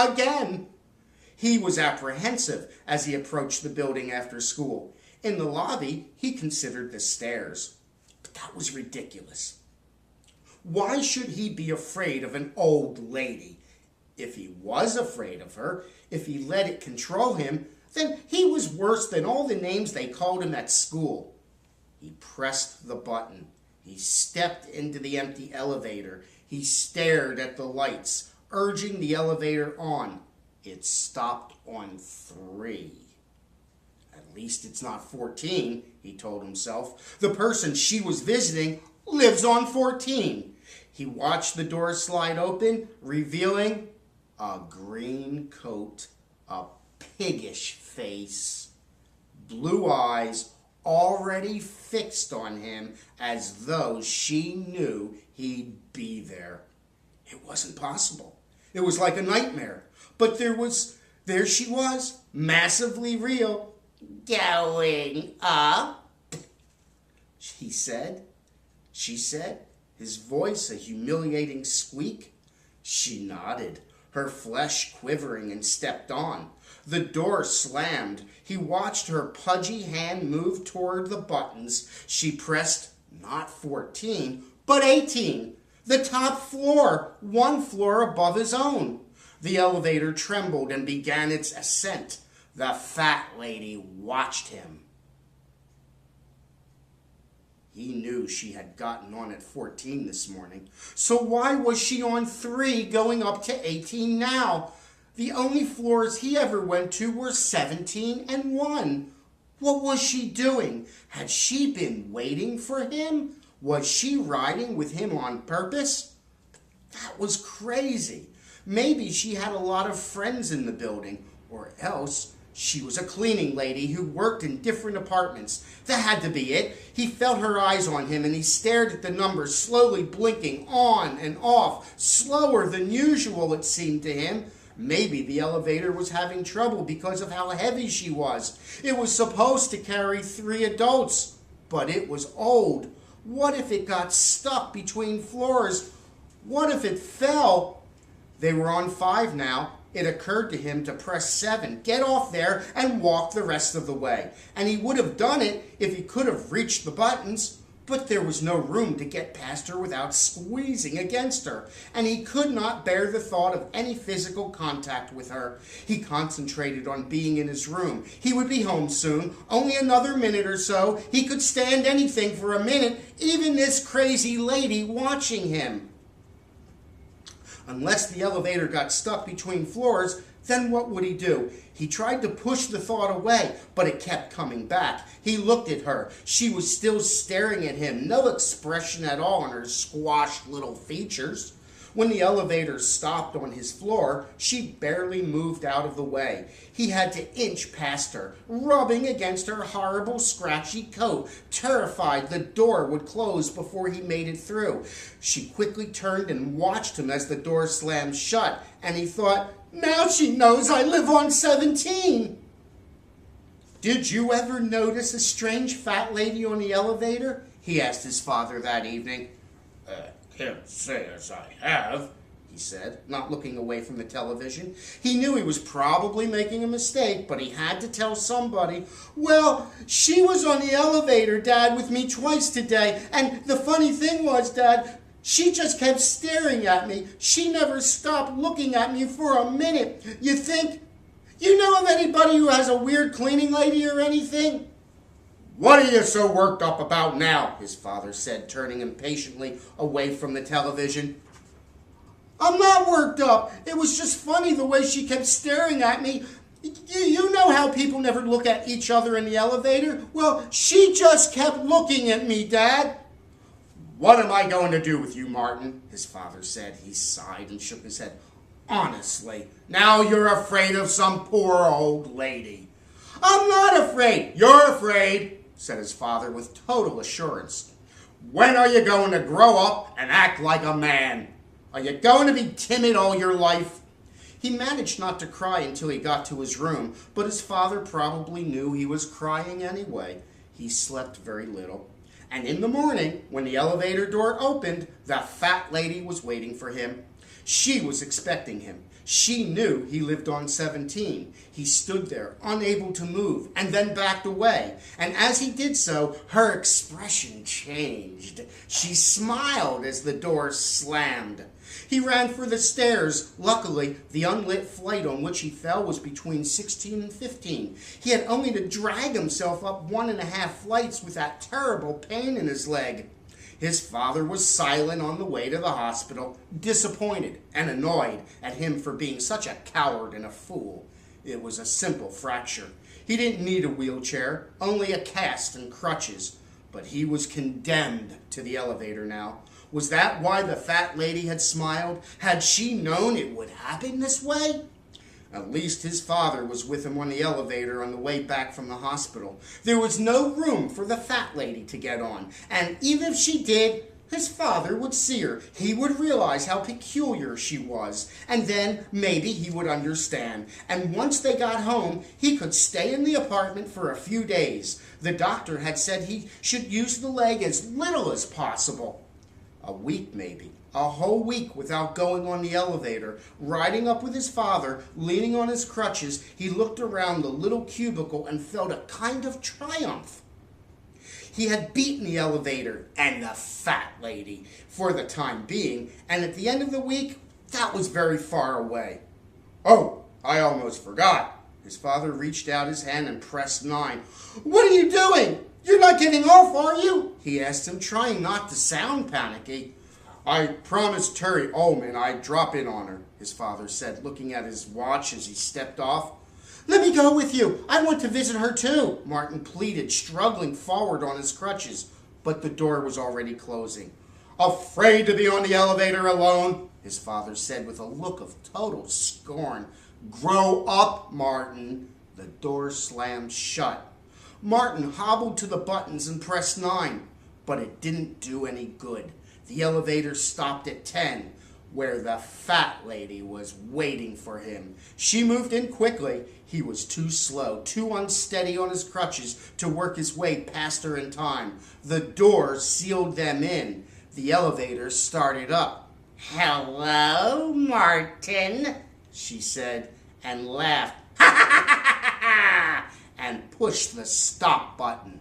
Again! He was apprehensive as he approached the building after school. In the lobby, he considered the stairs. But that was ridiculous. Why should he be afraid of an old lady? If he was afraid of her, if he let it control him, then he was worse than all the names they called him at school. He pressed the button. He stepped into the empty elevator. He stared at the lights, urging the elevator on. It stopped on 3. At least it's not 14, he told himself. The person she was visiting lives on 14. He watched the door slide open, revealing a green coat, a piggish face, blue eyes already fixed on him as though she knew he'd be there. It wasn't possible. It was like a nightmare. But there she was, massively real. Going up, he said. She said, his voice a humiliating squeak. She nodded, her flesh quivering, and stepped on. The door slammed. He watched her pudgy hand move toward the buttons. She pressed not 14, but 18. The top floor, 1 floor above his own. The elevator trembled and began its ascent. The fat lady watched him. He knew she had gotten on at 14 this morning. So why was she on 3 going up to 18 now? The only floors he ever went to were 17 and 1. What was she doing? Had she been waiting for him? Was she riding with him on purpose? That was crazy. Maybe she had a lot of friends in the building, or else she was a cleaning lady who worked in different apartments. That had to be it. He felt her eyes on him, and he stared at the numbers slowly blinking on and off, slower than usual, it seemed to him. Maybe the elevator was having trouble because of how heavy she was. It was supposed to carry 3 adults, but it was old. What if it got stuck between floors? What if it fell? They were on 5 now. It occurred to him to press 7, get off there, and walk the rest of the way. And he would have done it if he could have reached the buttons. But there was no room to get past her without squeezing against her, and he could not bear the thought of any physical contact with her. He concentrated on being in his room. He would be home soon, only another minute or so. He could stand anything for a minute, even this crazy lady watching him. Unless the elevator got stuck between floors, then what would he do? He tried to push the thought away, but it kept coming back. He looked at her. She was still staring at him, no expression at all on her squashed little features. When the elevator stopped on his floor, she barely moved out of the way. He had to inch past her, rubbing against her horrible, scratchy coat, terrified the door would close before he made it through. She quickly turned and watched him as the door slammed shut, and he thought, now she knows I live on 17. Did you ever notice a strange fat lady on the elevator? He asked his father that evening. Can't say as I have, he said, not looking away from the television. He knew he was probably making a mistake, but he had to tell somebody. Well, she was on the elevator, Dad, with me twice today, and the funny thing was, Dad, she just kept staring at me. She never stopped looking at me for a minute. You know of anybody who has a weird cleaning lady or anything? What are you so worked up about now? His father said, turning impatiently away from the television. I'm not worked up. It was just funny the way she kept staring at me. You know how people never look at each other in the elevator? Well, she just kept looking at me, Dad. What am I going to do with you, Martin? His father said. He sighed and shook his head. Honestly, now you're afraid of some poor old lady. I'm not afraid. You're afraid, said his father with total assurance. When are you going to grow up and act like a man? Are you going to be timid all your life? He managed not to cry until he got to his room, but his father probably knew he was crying anyway. He slept very little. And in the morning, when the elevator door opened, the fat lady was waiting for him. She was expecting him. She knew he lived on 17. He stood there, unable to move, and then backed away. And as he did so, her expression changed. She smiled as the door slammed. He ran for the stairs. Luckily, the unlit flight on which he fell was between 16 and 15. He had only to drag himself up 1.5 flights with that terrible pain in his leg. His father was silent on the way to the hospital, disappointed and annoyed at him for being such a coward and a fool. It was a simple fracture. He didn't need a wheelchair, only a cast and crutches. But he was condemned to the elevator now. Was that why the fat lady had smiled? Had she known it would happen this way? At least his father was with him on the elevator on the way back from the hospital. There was no room for the fat lady to get on, and even if she did, his father would see her. He would realize how peculiar she was, and then maybe he would understand. And once they got home, he could stay in the apartment for a few days. The doctor had said he should use the leg as little as possible. A week maybe. A whole week without going on the elevator. Riding up with his father, leaning on his crutches, he looked around the little cubicle and felt a kind of triumph. He had beaten the elevator and the fat lady for the time being, and at the end of the week, that was very far away. "Oh, I almost forgot." His father reached out his hand and pressed 9. "What are you doing? You're not getting off, are you?" he asked him, trying not to sound panicky. "I promised Terry Ullman I'd drop in on her," his father said, looking at his watch as he stepped off. "Let me go with you. I want to visit her too," Martin pleaded, struggling forward on his crutches. But the door was already closing. "Afraid to be on the elevator alone?" his father said with a look of total scorn. "Grow up, Martin." The door slammed shut. Martin hobbled to the buttons and pressed 9, but it didn't do any good. The elevator stopped at 10, where the fat lady was waiting for him. She moved in quickly. He was too slow, too unsteady on his crutches to work his way past her in time. The door sealed them in. The elevator started up. "Hello, Martin," she said, and laughed. "Ha ha ha ha ha!" and pushed the stop button.